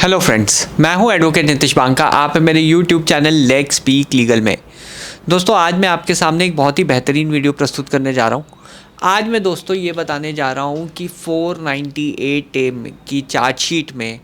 Hello friends, मैं हूं advocate Nitish Banka. आप हैं मेरे YouTube channel leg speak legal में। दोस्तों, आज मैं आपके सामने एक बहुत ही बेहतरीन वीडियो प्रस्तुत करने जा रहा हूं। आज मैं दोस्तों ये बताने जा रहा हूं कि 498A की चार्जशीट में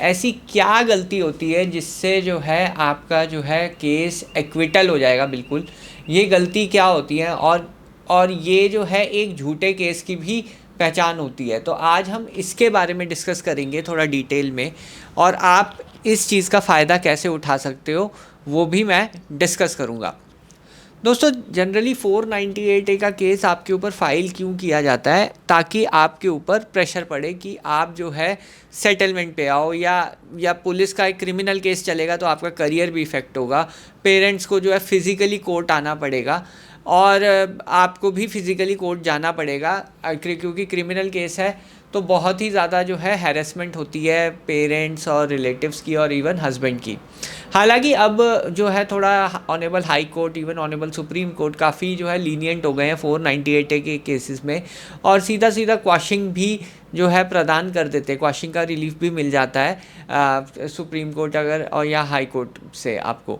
ऐसी क्या गलती होती है जिससे जो है आपका जो है केस एक्विटल हो जाएगा। बिल्कुल ये गलती क्या होती है और ये जो है एक झूठे केस की भी पहचान होती है। तो आज हम इसके बारे में डिस्कस करेंगे थोड़ा डिटेल में, और आप इस चीज़ का फ़ायदा कैसे उठा सकते हो वो भी मैं डिस्कस करूँगा। दोस्तों, जनरली 498A का केस आपके ऊपर फाइल क्यों किया जाता है? ताकि आपके ऊपर प्रेशर पड़े कि आप जो है सेटलमेंट पे आओ, या पुलिस का एक क्रिमिनल केस चलेगा तो आपका करियर भी इफ़ेक्ट होगा। पेरेंट्स को जो है फिज़िकली कोर्ट आना पड़ेगा और आपको भी फिज़िकली कोर्ट जाना पड़ेगा, क्योंकि क्रिमिनल केस है तो बहुत ही ज़्यादा जो है हैरेसमेंट होती है पेरेंट्स और रिलेटिव्स की और इवन हस्बैंड की। हालांकि अब जो है थोड़ा honourable high court, even honourable supreme court काफ़ी जो है लीनियंट हो गए हैं 498A के केसेस में, और सीधा सीधा क्वाशिंग भी जो है प्रदान कर देते हैं। क्वाशिंग का रिलीफ भी मिल जाता है सुप्रीम कोर्ट अगर और या हाई कोर्ट से आपको।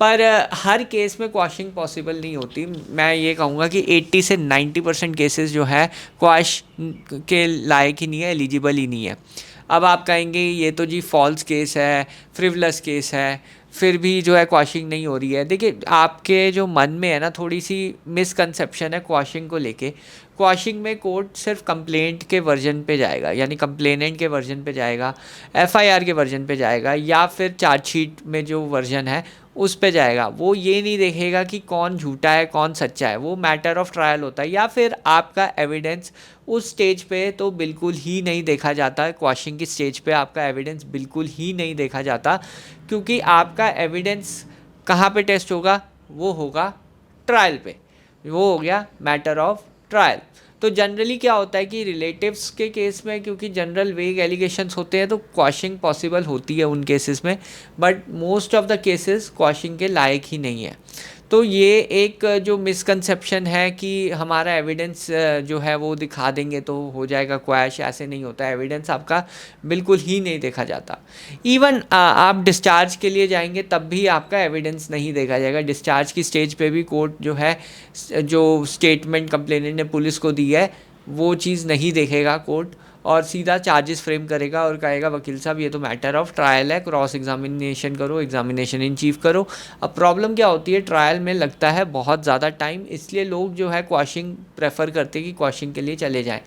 पर हर केस में क्वाशिंग पॉसिबल नहीं होती। मैं ये कहूँगा कि 80 से 90% केसेस जो है क्वाश के लायक ही नहीं है, एलिजिबल ही नहीं है। अब आप कहेंगे ये तो जी फॉल्स केस है, फ्रिवलस केस है, फिर भी जो है क्वाशिंग नहीं हो रही है। देखिए, आपके जो मन में है ना थोड़ी सी मिसकंसेप्शन है क्वाशिंग को लेके। क्वाशिंग में कोर्ट सिर्फ कंप्लेंट के वर्जन पे जाएगा, यानी कंप्लेनेंट के वर्जन पे जाएगा, एफआईआर के वर्जन पे जाएगा, या फिर चार्जशीट में जो वर्जन है उस पे जाएगा। वो ये नहीं देखेगा कि कौन झूठा है कौन सच्चा है, वो मैटर ऑफ ट्रायल होता है। या फिर आपका एविडेंस उस स्टेज पे तो बिल्कुल ही नहीं देखा जाता, क्वाशिंग की स्टेज पे आपका एविडेंस बिल्कुल ही नहीं देखा जाता, क्योंकि आपका एविडेंस कहाँ पे टेस्ट होगा? वो होगा ट्रायल पे। वो हो गया मैटर ऑफ ट्रायल। तो जनरली क्या होता है कि रिलेटिव्स के केस में, क्योंकि जनरल वेग एलिगेशंस होते हैं तो क्वाशिंग पॉसिबल होती है उन केसेस में, but most of the cases quashing के लायक ही नहीं है। तो ये एक जो मिसकंसेप्शन है कि हमारा एविडेंस जो है वो दिखा देंगे तो हो जाएगा क्वैश, ऐसे नहीं होता है। एविडेंस आपका बिल्कुल ही नहीं देखा जाता। इवन आप डिस्चार्ज के लिए जाएंगे तब भी आपका एविडेंस नहीं देखा जाएगा। डिस्चार्ज की स्टेज पे भी कोर्ट जो है जो स्टेटमेंट कंप्लेनेंट ने पुलिस को दी है वो चीज़ नहीं देखेगा कोर्ट, और सीधा चार्जेस फ्रेम करेगा और कहेगा वकील साहब ये तो मैटर ऑफ ट्रायल है, क्रॉस एग्जामिनेशन करो, एग्जामिनेशन इन चीफ करो। अब प्रॉब्लम क्या होती है, ट्रायल में लगता है बहुत ज़्यादा टाइम, इसलिए लोग जो है क्वाशिंग प्रेफर करते हैं कि क्वाशिंग के लिए चले जाएं।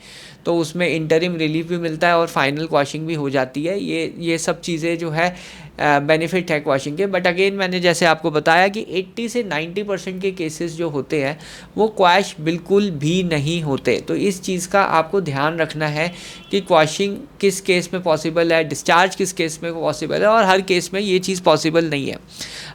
तो उसमें इंटरिम रिलीफ भी मिलता है और फाइनल क्वाशिंग भी हो जाती है। ये सब चीज़ें जो है बेनिफिट है क्वाशिंग के। बट अगेन मैंने जैसे आपको बताया कि 80 से 90% के केसेस जो होते हैं वो क्वैश बिल्कुल भी नहीं होते। तो इस चीज़ का आपको ध्यान रखना है कि क्वाशिंग किस केस में पॉसिबल है, डिस्चार्ज किस केस में पॉसिबल है, और हर केस में ये चीज़ पॉसिबल नहीं है।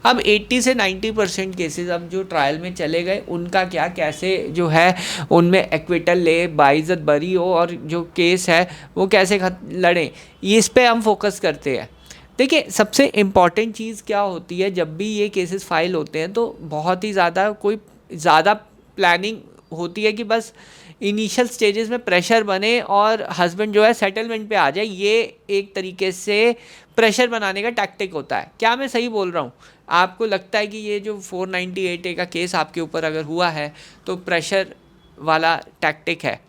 अब 80 से 90% केसेस अब जो ट्रायल में चले गए उनका क्या, कैसे जो है उनमें एक्विटल ले, बाइज्जत बरी हो, और जो केस है वो कैसे लड़ें, इस पे हम फोकस करते हैं। देखिए, सबसे इम्पॉर्टेंट चीज़ क्या होती है, जब भी ये केसेस फाइल होते हैं तो बहुत ही ज़्यादा प्लानिंग होती है कि बस इनिशियल स्टेजेस में प्रेशर बने और हस्बैंड जो है सेटलमेंट पे आ जाए। ये एक तरीके से प्रेशर बनाने का टैक्टिक होता है। क्या मैं सही बोल रहा हूँ? आपको लगता है कि ये जो 498A का केस आपके ऊपर अगर हुआ है तो प्रेशर वाला टैक्टिक है?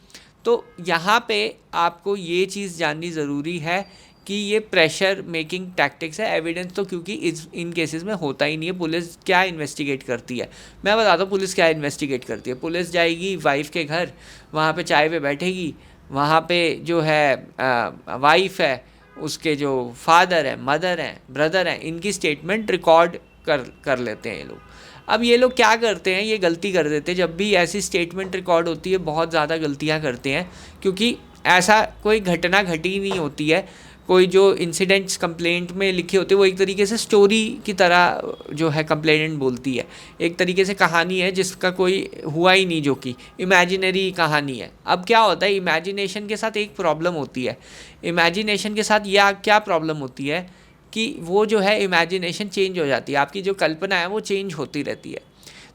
तो यहाँ पे आपको ये चीज़ जाननी ज़रूरी है कि ये प्रेशर मेकिंग टैक्टिक्स है। एविडेंस तो क्योंकि इन केसेस में होता ही नहीं है। पुलिस क्या इन्वेस्टिगेट करती है, मैं बताता हूँ पुलिस क्या इन्वेस्टिगेट करती है। पुलिस जाएगी वाइफ के घर, वहाँ पे चाय पे बैठेगी, वहाँ पे जो है वाइफ है, उसके जो फादर हैं, मदर हैं, ब्रदर हैं, इनकी स्टेटमेंट रिकॉर्ड कर लेते हैं ये लोग। अब ये लोग क्या करते हैं, ये गलती कर देते हैं। जब भी ऐसी स्टेटमेंट रिकॉर्ड होती है बहुत ज़्यादा गलतियाँ करते हैं, क्योंकि ऐसा कोई घटना घटी नहीं होती है। कोई जो इंसिडेंट्स कंप्लेंट में लिखे होते हैं वो एक तरीके से स्टोरी की तरह जो है कंप्लेनेंट बोलती है, एक तरीके से कहानी है जिसका कोई हुआ ही नहीं, जो कि इमेजिनरी कहानी है। अब क्या होता है, इमेजिनेशन के साथ एक प्रॉब्लम होती है। इमेजिनेशन के साथ यह क्या प्रॉब्लम होती है कि वो जो है इमेजिनेशन चेंज हो जाती है, आपकी जो कल्पना है वो चेंज होती रहती है।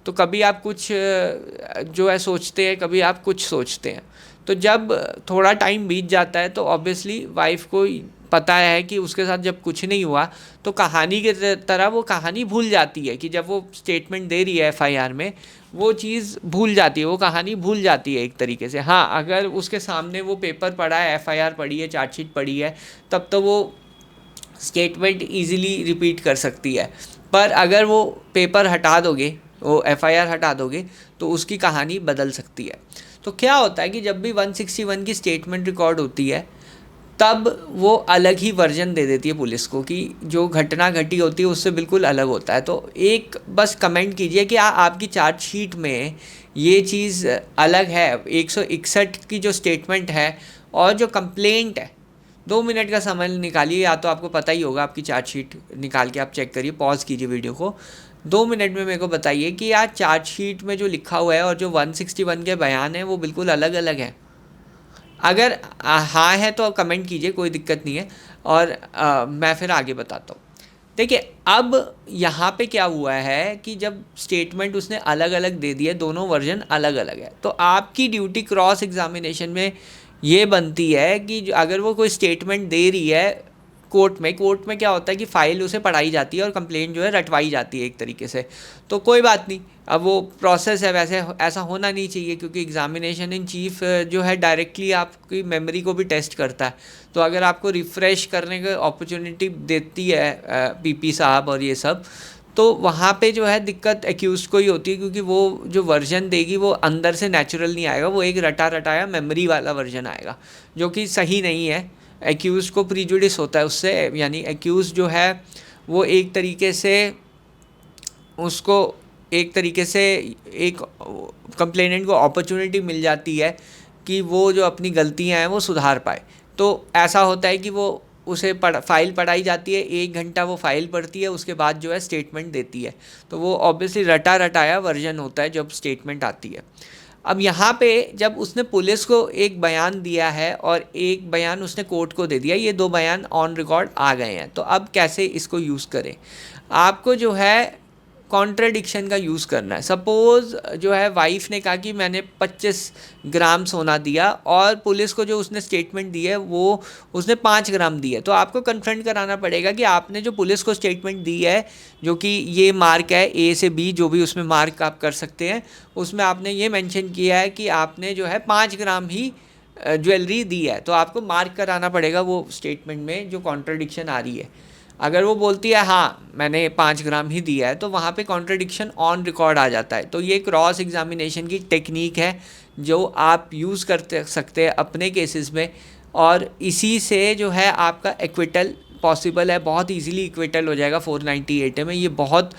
तो कभी आप कुछ जो है सोचते हैं, कभी आप कुछ सोचते हैं। तो जब थोड़ा टाइम बीत जाता है तो ऑब्वियसली वाइफ को पता है कि उसके साथ जब कुछ नहीं हुआ तो कहानी के तरह वो कहानी भूल जाती है कि जब वो स्टेटमेंट दे रही है एफआईआर में, वो चीज़ भूल जाती है, वो कहानी भूल जाती है एक तरीके से। हाँ, अगर उसके सामने वो पेपर पढ़ा है, एफआईआर पढ़ी है, चार्जशीट पढ़ी है, तब तो वो स्टेटमेंट इजीली रिपीट कर सकती है। पर अगर वो पेपर हटा दोगे, वो एफआईआर हटा दोगे, तो उसकी कहानी बदल सकती है। तो क्या होता है कि जब भी 161 की स्टेटमेंट रिकॉर्ड होती है, तब वो अलग ही वर्जन दे देती है पुलिस को कि जो घटना घटी होती है उससे बिल्कुल अलग होता है। तो एक बस कमेंट कीजिए कि आपकी चार्जशीट में ये चीज़ अलग है। 161 की जो स्टेटमेंट है और जो कंप्लेंट है, 2 मिनट का समय निकालिए, या तो आपको पता ही होगा, आपकी चार्जशीट निकाल के आप चेक करिए, पॉज कीजिए वीडियो को, 2 मिनट में मेरे को बताइए कि यार चार्जशीट में जो लिखा हुआ है और जो 161 के बयान है वो बिल्कुल अलग अलग है। अगर हाँ है तो कमेंट कीजिए, कोई दिक्कत नहीं है, और मैं फिर आगे बताता हूँ। देखिए, अब यहाँ पे क्या हुआ है कि जब स्टेटमेंट उसने अलग अलग दे दी है, दोनों वर्जन अलग अलग है, तो आपकी ड्यूटी क्रॉस एग्जामिनेशन में ये बनती है कि अगर वो कोई स्टेटमेंट दे रही है कोर्ट में क्या होता है कि फ़ाइल उसे पढ़ाई जाती है और कंप्लेंट जो है रटवाई जाती है एक तरीके से। तो कोई बात नहीं, अब वो प्रोसेस है, वैसे ऐसा होना नहीं चाहिए, क्योंकि एग्जामिनेशन इन चीफ जो है डायरेक्टली आपकी मेमोरी को भी टेस्ट करता है। तो अगर आपको रिफ़्रेश करने की अपॉर्चुनिटी देती है पीपी साहब और ये सब, तो वहाँ पे जो है दिक्कत एक्यूज़ को ही होती है, क्योंकि वो जो वर्जन देगी वो अंदर से नेचुरल नहीं आएगा, वो एक रटा रटाया मेमोरी वाला वर्जन आएगा, जो कि सही नहीं है। एक्यूज़ को प्रीजुडिस होता है उससे, यानी एक्यूज़ जो है वो एक तरीके से उसको एक कंप्लेनेंट को अपॉर्चुनिटी मिल जाती है कि वो जो अपनी गलतियां हैं वो सुधार पाए। तो ऐसा होता है कि वो उसे फाइल पढ़ाई जाती है, 1 घंटा वो फाइल पढ़ती है, उसके बाद जो है स्टेटमेंट देती है। तो वो ऑब्वियसली रटा रटाया वर्जन होता है जब स्टेटमेंट आती है। अब यहाँ पे जब उसने पुलिस को एक बयान दिया है और एक बयान उसने कोर्ट को दे दिया, ये 2 बयान ऑन रिकॉर्ड आ गए हैं, तो अब कैसे इसको यूज़ करें? आपको जो है कॉन्ट्रडिक्शन का यूज़ करना है। सपोज़ जो है वाइफ ने कहा कि मैंने 25 ग्राम सोना दिया, और पुलिस को जो उसने स्टेटमेंट दी है वो उसने 5 ग्राम दी है, तो आपको कन्फ्रंट कराना पड़ेगा कि आपने जो पुलिस को स्टेटमेंट दी है, जो कि ये मार्क है A से B, जो भी उसमें मार्क आप कर सकते हैं, उसमें आपने ये मेंशन किया है कि आपने जो है 5 ग्राम ही ज्वेलरी दी है, तो आपको मार्क कराना पड़ेगा वो स्टेटमेंट में जो कॉन्ट्रडिक्शन आ रही है। अगर वो बोलती है हाँ मैंने 5 ग्राम ही दिया है, तो वहाँ पे कॉन्ट्रडिक्शन ऑन रिकॉर्ड आ जाता है। तो ये क्रॉस एग्जामिनेशन की टेक्निक है जो आप यूज़ करते सकते हैं अपने केसेस में, और इसी से जो है आपका एक्विटल पॉसिबल है, बहुत इजीली एक्विटल हो जाएगा 498 में। ये बहुत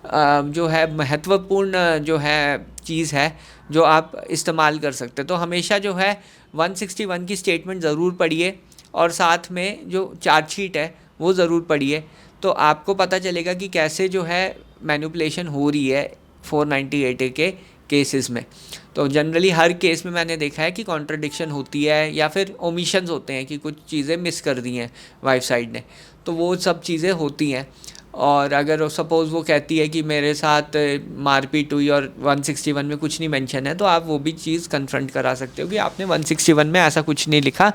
जो है महत्वपूर्ण जो है चीज़ है जो आप इस्तेमाल कर सकते हैं। तो हमेशा जो है 161 की स्टेटमेंट ज़रूर पढ़िए, और साथ में जो चार्जशीट है वो ज़रूर पढ़िए, तो आपको पता चलेगा कि कैसे जो है मैनिपुलेशन हो रही है 498 के केसेस में। तो जनरली हर केस में मैंने देखा है कि कॉन्ट्रडिक्शन होती है, या फिर ओमिशंस होते हैं कि कुछ चीज़ें मिस कर दी हैं वाइफ साइड ने, तो वो सब चीज़ें होती हैं। और अगर सपोज़ वो कहती है कि मेरे साथ मारपीट हुई और 161 में कुछ नहीं मेंशन है, तो आप वो भी चीज़ कन्फ्रंट करा सकते हो कि आपने 161 में ऐसा कुछ नहीं लिखा,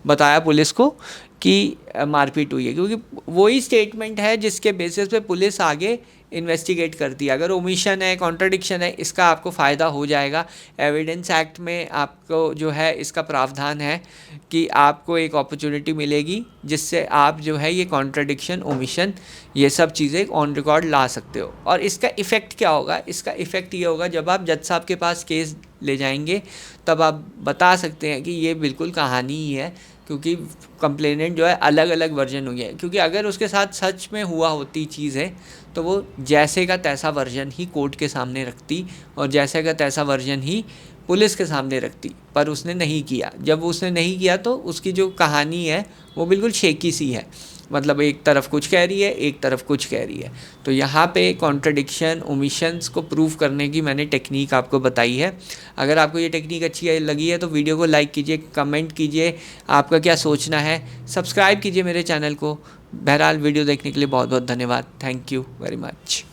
बताया पुलिस को कि मारपीट हुई है, क्योंकि वही स्टेटमेंट है जिसके बेसिस पे पुलिस आगे इन्वेस्टिगेट करती है। अगर ओमिशन है, कॉन्ट्रडिक्शन है, इसका आपको फ़ायदा हो जाएगा। एविडेंस एक्ट में आपको जो है इसका प्रावधान है कि आपको एक अपॉर्चुनिटी मिलेगी जिससे आप जो है ये कॉन्ट्रडिक्शन, ओमिशन, ये सब चीज़ें ऑन रिकॉर्ड ला सकते हो। और इसका इफ़ेक्ट क्या होगा? इसका इफ़ेक्ट ये होगा, जब आप जज साहब के पास केस ले जाएंगे तब आप बता सकते हैं कि ये बिल्कुल कहानी ही है, क्योंकि कंप्लेनेंट जो है अलग अलग वर्जन हुई है। क्योंकि अगर उसके साथ सच में हुआ होती चीज़ें, तो वो जैसे का तैसा वर्जन ही कोर्ट के सामने रखती और जैसे का तैसा वर्जन ही पुलिस के सामने रखती, पर उसने नहीं किया। जब उसने नहीं किया तो उसकी जो कहानी है वो बिल्कुल शेकी सी है, मतलब एक तरफ कुछ कह रही है, एक तरफ कुछ कह रही है। तो यहाँ पे कॉन्ट्रडिक्शन, ओमिशंस को प्रूव करने की मैंने टेक्निक आपको बताई है। अगर आपको ये टेक्निक अच्छी लगी है तो वीडियो को लाइक कीजिए, कमेंट कीजिए आपका क्या सोचना है, सब्सक्राइब कीजिए मेरे चैनल को। बहरहाल वीडियो देखने के लिए बहुत बहुत धन्यवाद। Thank you very much.